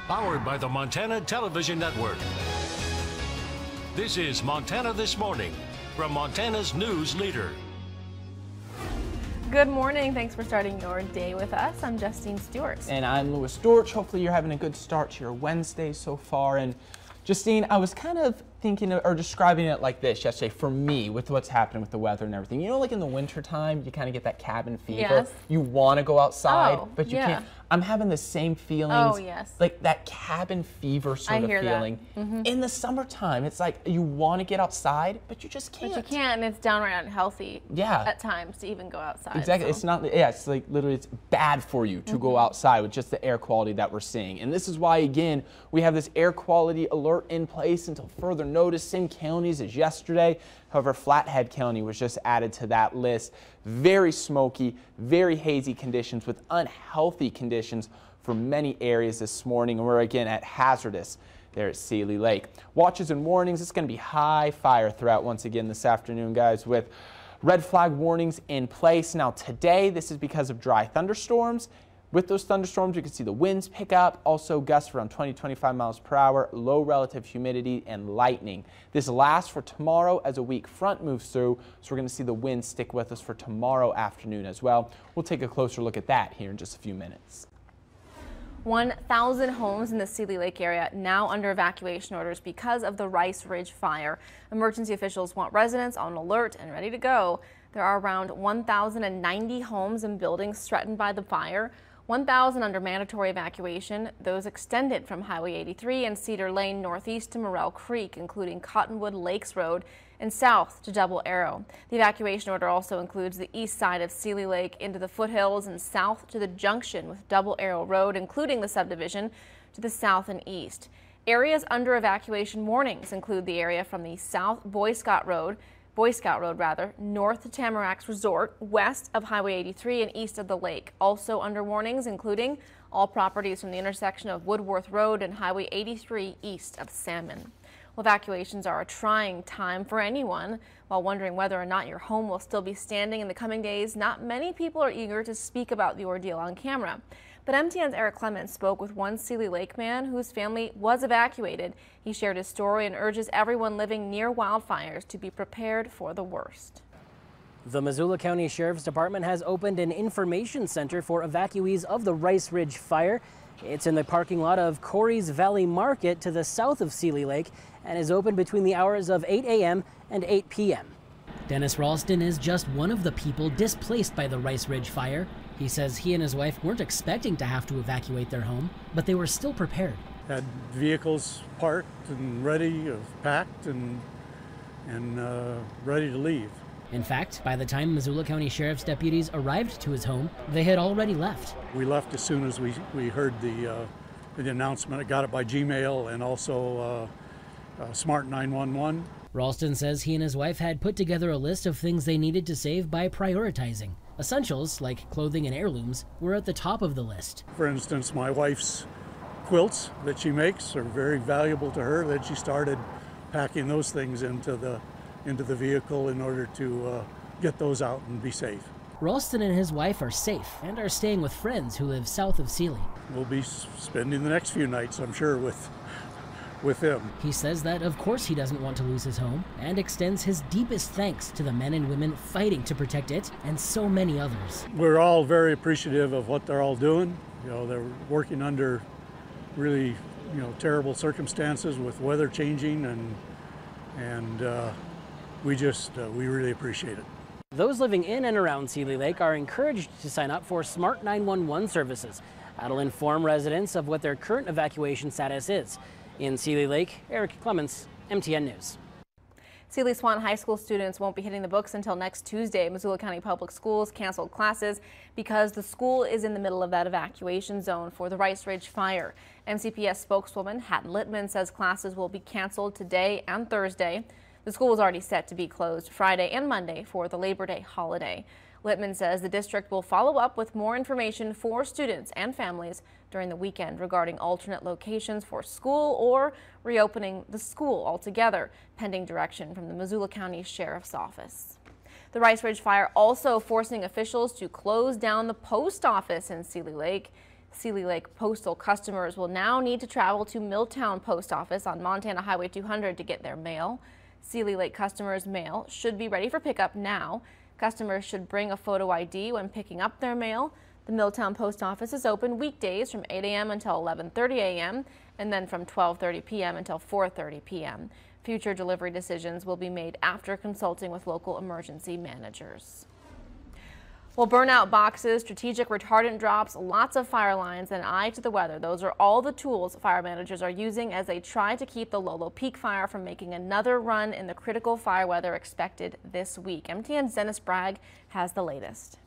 Powered by the Montana Television Network. This is Montana This Morning from Montana's news leader. Good morning. Thanks for starting your day with us. I'm Justine Stewart. And I'm Louis Storch. Hopefully you're having a good start to your Wednesday so far. And Justine, I was kind of thinking or describing it like this yesterday for me with what's happening with the weather and everything. You know, like in the winter time, you kind of get that cabin fever. Yes. You want to go outside, but you yeah. can't. I'm having the same feelings. Oh, yes. Like that cabin fever sort of feeling. In the summertime, it's like you want to get outside, but you just can't. But you can't, and it's downright unhealthy at times to even go outside. Exactly. So. It's not, it's like literally it's bad for you to go outside with just the air quality that we're seeing. And this is why, again, we have this air quality alert in place until further notice. Same counties as yesterday. However, Flathead County was just added to that list. Very smoky, very hazy conditions with unhealthy conditions for many areas this morning. And we're again at hazardous there at Seeley Lake. Watches and warnings, it's going to be high fire threat once again this afternoon, guys, with red flag warnings in place. Now today, this is because of dry thunderstorms. With those thunderstorms, you can see the winds pick up, also gusts around 20-25 miles per hour, low relative humidity, and lightning. This lasts for tomorrow as a weak front moves through, so we're going to see the winds stick with us for tomorrow afternoon as well. We'll take a closer look at that here in just a few minutes. 1,000 homes in the Seeley Lake area now under evacuation orders because of the Rice Ridge fire. Emergency officials want residents on alert and ready to go. There are around 1,090 homes and buildings threatened by the fire. 1,000 under mandatory evacuation, those extended from Highway 83 and Cedar Lane northeast to Morrell Creek, including Cottonwood Lakes Road and south to Double Arrow. The evacuation order also includes the east side of Seeley Lake into the foothills and south to the junction with Double Arrow Road, including the subdivision to the south and east. Areas under evacuation warnings include the area from the South Boy Scout Road, north to Tamaracks Resort, west of Highway 83 and east of the lake. Also under warnings including all properties from the intersection of Woodworth Road and Highway 83 east of Salmon. Well, evacuations are a trying time for anyone. While wondering whether or not your home will still be standing in the coming days, not many people are eager to speak about the ordeal on camera. But MTN's Eric Clements spoke with one Seeley Lake man whose family was evacuated. He shared his story and urges everyone living near wildfires to be prepared for the worst. The Missoula County Sheriff's Department has opened an information center for evacuees of the Rice Ridge fire. It's in the parking lot of Corey's Valley Market to the south of Seeley Lake and is open between the hours of 8 a.m. and 8 p.m. Dennis Ralston is just one of the people displaced by the Rice Ridge fire. He says he and his wife weren't expecting to have to evacuate their home, but they were still prepared. Had vehicles parked and ready, packed and ready to leave. In fact, by the time Missoula County Sheriff's deputies arrived to his home, they had already left. We left as soon as we heard the announcement. I got it by Gmail and also Smart 911. Ralston says he and his wife had put together a list of things they needed to save by prioritizing. Essentials, like clothing and heirlooms, were at the top of the list. For instance, my wife's quilts that she makes are very valuable to her. That she started packing those things into the vehicle in order to get those out and be safe. Ralston and his wife are safe and are staying with friends who live south of Seeley. We'll be spending the next few nights, I'm sure, with him. He says that of course he doesn't want to lose his home and extends his deepest thanks to the men and women fighting to protect it and so many others. We're all very appreciative of what they're all doing. You know, they're working under really, terrible circumstances with weather changing and we really appreciate it. Those living in and around Seeley Lake are encouraged to sign up for Smart 911 services. That'll inform residents of what their current evacuation status is. In Seeley Lake, Eric Clements, MTN News. Seeley Swan High School students won't be hitting the books until next Tuesday. Missoula County Public Schools canceled classes because the school is in the middle of that evacuation zone for the Rice Ridge fire. MCPS spokeswoman Hatton Littman says classes will be canceled today and Thursday. The school was already set to be closed Friday and Monday for the Labor Day holiday. Littman says the district will follow up with more information for students and families during the weekend regarding alternate locations for school or reopening the school altogether, pending direction from the Missoula County Sheriff's Office. The Rice Ridge fire also forcing officials to close down the post office in Seeley Lake. Sealy Lake postal customers will now need to travel to Milltown Post Office on Montana Highway 200 to get their mail. Sealy Lake customers' mail should be ready for pickup now. Customers should bring a photo ID when picking up their mail. The Milltown Post Office is open weekdays from 8 a.m. until 11:30 a.m. and then from 12:30 p.m. until 4:30 p.m. Future delivery decisions will be made after consulting with local emergency managers. Well, burnout boxes, strategic retardant drops, lots of fire lines, and an eye to the weather. Those are all the tools fire managers are using as they try to keep the Lolo Peak fire from making another run in the critical fire weather expected this week. MTN's Dennis Bragg has the latest.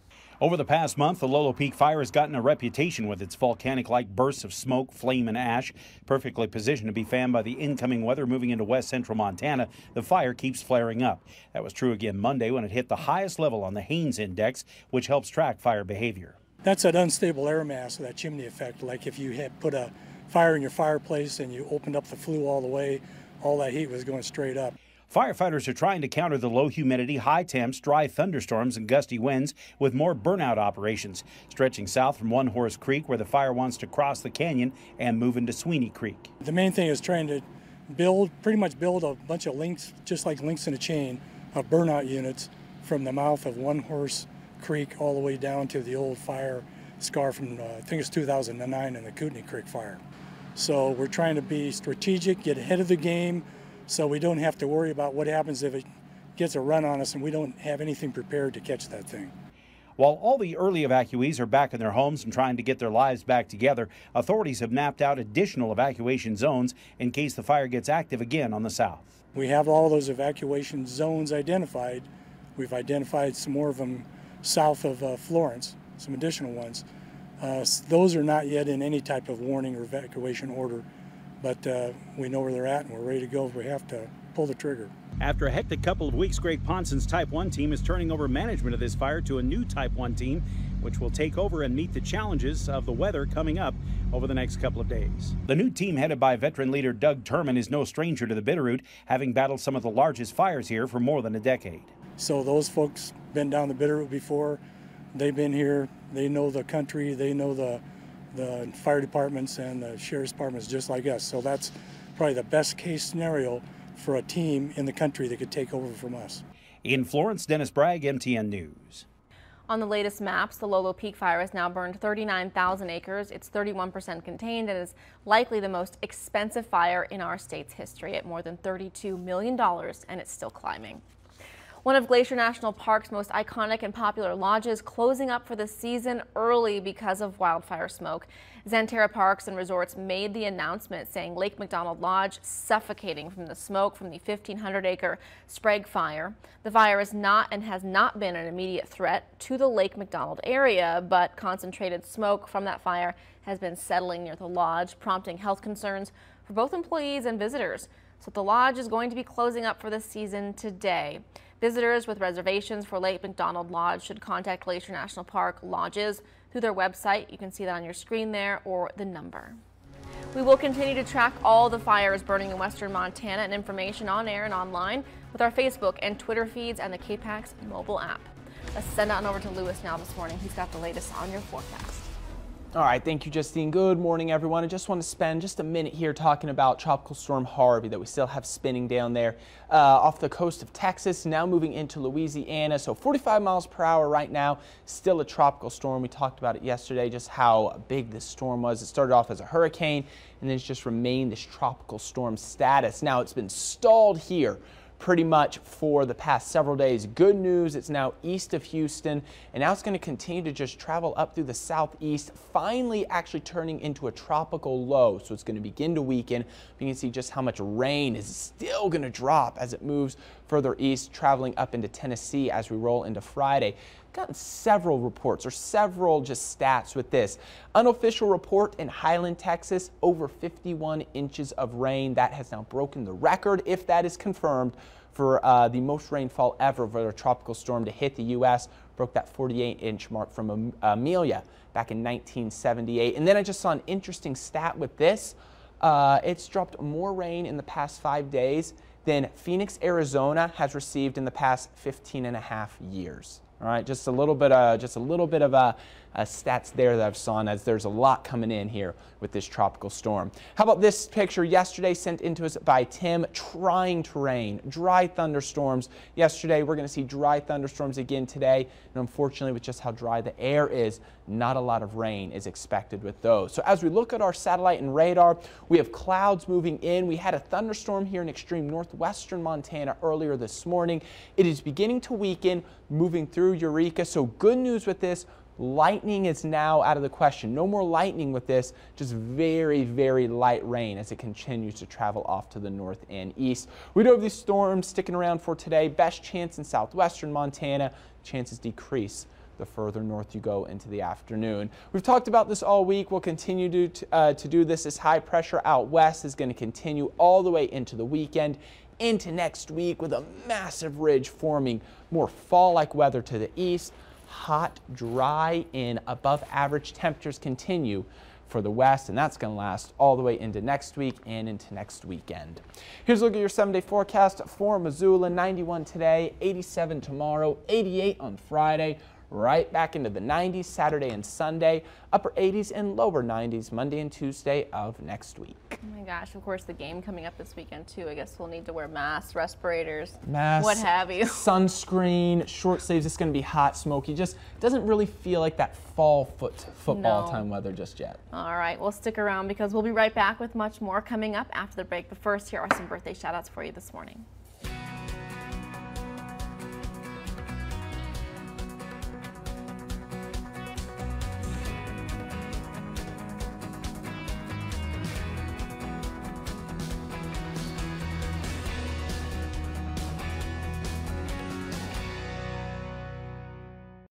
Over the past month, the Lolo Peak fire has gotten a reputation with its volcanic-like bursts of smoke, flame, and ash. Perfectly positioned to be fanned by the incoming weather moving into west central Montana, the fire keeps flaring up. That was true again Monday when it hit the highest level on the Haynes Index, which helps track fire behavior. That's an unstable air mass, that chimney effect. Like if you had put a fire in your fireplace and you opened up the flue all the way, all that heat was going straight up. Firefighters are trying to counter the low humidity, high temps, dry thunderstorms, and gusty winds with more burnout operations, stretching south from One Horse Creek, where the fire wants to cross the canyon and move into Sweeney Creek. The main thing is trying to pretty much build a bunch of links, just like links in a chain, of burnout units from the mouth of One Horse Creek all the way down to the old fire scar from, I think it's 2009 in the Kootenai Creek fire. So we're trying to be strategic, get ahead of the game, so we don't have to worry about what happens if it gets a run on us and we don't have anything prepared to catch that thing. While all the early evacuees are back in their homes and trying to get their lives back together, authorities have mapped out additional evacuation zones in case the fire gets active again on the south. We have all those evacuation zones identified. We've identified some more of them south of Florence, some additional ones. Those are not yet in any type of warning or evacuation order, but we know where they're at and we're ready to go if we have to pull the trigger. After a hectic couple of weeks, Greg Ponson's Type 1 team is turning over management of this fire to a new Type 1 team, which will take over and meet the challenges of the weather coming up over the next couple of days. The new team, headed by veteran leader Doug Turman, is no stranger to the Bitterroot, having battled some of the largest fires here for more than a decade. So those folks been down the Bitterroot before. They've been here. They know the country. They know the fire departments and the sheriff's departments just like us. So that's probably the best case scenario for a team in the country that could take over from us. In Florence, Dennis Bragg, MTN News. On the latest maps, the Lolo Peak fire has now burned 39,000 acres. It's 31% contained and is likely the most expensive fire in our state's history at more than $32 million, and it's still climbing. One of Glacier National Park's most iconic and popular lodges closing up for the season early because of wildfire smoke. Xanterra Parks and Resorts made the announcement saying Lake McDonald Lodge suffocating from the smoke from the 1,500-acre Sprague fire. The fire is not and has not been an immediate threat to the Lake McDonald area, but concentrated smoke from that fire has been settling near the lodge, prompting health concerns for both employees and visitors. So the lodge is going to be closing up for the season today. Visitors with reservations for Lake McDonald Lodge should contact Glacier National Park Lodges through their website. You can see that on your screen there, or the number. We will continue to track all the fires burning in western Montana and information on air and online with our Facebook and Twitter feeds and the KPAX mobile app. Let's send on over to Lewis now this morning. He's got the latest on your forecast. All right, thank you, Justine. Good morning, everyone. I just want to spend just a minute here talking about Tropical Storm Harvey that we still have spinning down there off the coast of Texas, now moving into Louisiana. So 45 miles per hour right now, still a tropical storm. We talked about it yesterday, just how big this storm was. It started off as a hurricane and then it's just remained this tropical storm status. Now it's been stalled here pretty much for the past several days. Good news, it's now east of Houston, and now it's going to continue to just travel up through the southeast, finally actually turning into a tropical low. So it's going to begin to weaken. You can see just how much rain is still going to drop as it moves further east, traveling up into Tennessee as we roll into Friday. Gotten several reports or several just stats with this. Unofficial report in Highland, Texas, over 51 inches of rain. That has now broken the record, if that is confirmed, for the most rainfall ever for a tropical storm to hit the U.S. Broke that 48-inch mark from Amelia back in 1978. And then I just saw an interesting stat with this. It's dropped more rain in the past 5 days than Phoenix, Arizona has received in the past 15 and a half years. All right, just a little bit of stats there that I've saw, as there's a lot coming in here with this tropical storm. How about this picture yesterday sent into us by Tim? Trying to rain, dry thunderstorms yesterday. We're going to see dry thunderstorms again today, and unfortunately with just how dry the air is, not a lot of rain is expected with those. So as we look at our satellite and radar, we have clouds moving in. We had a thunderstorm here in extreme northwestern Montana earlier this morning. It is beginning to weaken, moving through Eureka. So good news with this, lightning is now out of the question. No more lightning with this, just very, very light rain as it continues to travel off to the north and east. We do have these storms sticking around for today. Best chance in southwestern Montana. Chances decrease the further north you go into the afternoon. We've talked about this all week. We'll continue to do this. This high pressure out west is going to continue all the way into the weekend, into next week, with a massive ridge forming more fall-like weather to the east. Hot, dry, and above average temperatures continue for the west, and that's going to last all the way into next week and into next weekend. Here's a look at your 7-day forecast for Missoula. 91 today, 87 tomorrow, 88 on Friday. Right back into the 90s Saturday and Sunday, upper 80s and lower 90s Monday and Tuesday of next week. Oh my gosh, of course the game coming up this weekend too. I guess we'll need to wear masks, respirators, masks, what have you. Sunscreen, short sleeves. It's going to be hot, smoky. Just doesn't really feel like that fall football time weather just yet. All right, well stick around because we'll be right back with much more coming up after the break. But first, here are some birthday shout outs for you this morning.